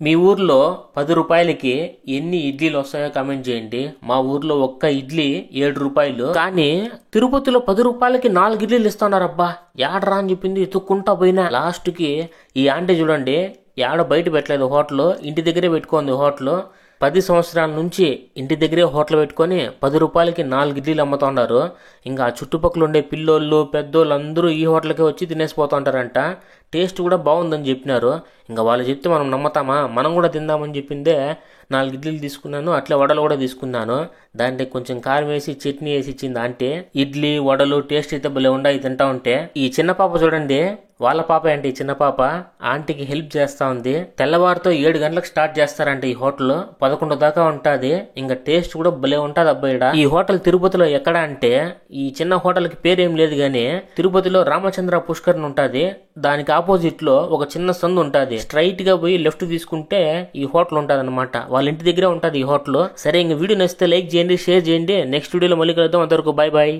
మీ ఊర్లో 10 రూపాయలకి ఎన్ని ఇడ్లీలు వస్తాయో కామెంట్ చేయండి. మా ఊర్లో ఒక్క ఇడ్లీ 7 రూపాయలు. కానీ తిరుపతిలో 10 రూపాయలకి 4 ఇడ్లీలు ఇస్తున్నారబ్బా. ఏడరా అని చెప్పింది, ఎత్తుక్కుంటా పోయినా. లాస్ట్ కి ఈ ఆంటీ చూడండి, ఏడ బయట పెట్టలేదు హోటల్, ఇంటి దగ్గరే పెట్టుకుంది హోటల్. 10 సంవత్సరాల నుంచి ఇంటి దగ్గరే హోటల్ పెట్టుకొని 10 రూపాయలకి 4 ఇడ్లీలు అమ్ముతుంటారు. ఇంకా ఆ చుట్టుపక్కల ఉండే పిల్లోళ్ళు పెద్దోళ్ళు అందరూ ఈ హోటల్కే వచ్చి తినేసిపోతూ ఉంటారంట. టేస్ట్ కూడా బాగుందని చెప్పినారు. ఇంకా వాళ్ళు చెప్తే మనం నమ్మతామా? మనం కూడా తిందామని చెప్పిందే 4 ఇడ్లీలు తీసుకున్నాను. అట్లా వడలు కూడా తీసుకున్నాను. దాంట్లో కొంచెం కారం వేసి చట్నీ వేసి ఇచ్చింది ఆంటీ. ఇడ్లీ వడలు టేస్ట్ అయితే భలే ఉండాయి తింటా ఉంటే. ఈ చిన్న పాప చూడండి, వాళ్ళ పాప అంటే ఈ చిన్న పాప ఆంటీకి హెల్ప్ చేస్తా ఉంది. తెల్లవారితో 7 గంటలకు స్టార్ట్ చేస్తారంట ఈ హోటల్, 11 దాకా ఉంటది. ఇంకా టేస్ట్ కూడా భలే ఉంటది అబ్బాయిడ. ఈ హోటల్ తిరుపతిలో ఎక్కడ అంటే, ఈ చిన్న హోటల్ కి పేరేం లేదు గానీ తిరుపతిలో రామచంద్ర పుష్కర్ ఉంటది. దానికి ఆపోజిట్ లో ఒక చిన్న సందు ఉంటది. స్ట్రైట్ గా పోయి లెఫ్ట్ తీసుకుంటే ఈ హోటల్ ఉంటది అనమాట. వాళ్ళ ఇంటి దగ్గరే ఉంటది ఈ హోటల్. సరే, ఇంక వీడియో నచ్చితే లైక్ చేయండి, షేర్ చేయండి. నెక్స్ట్ వీడియోలో మళ్ళీ కలుద్దాం. అంతవరకు బై బాయ్.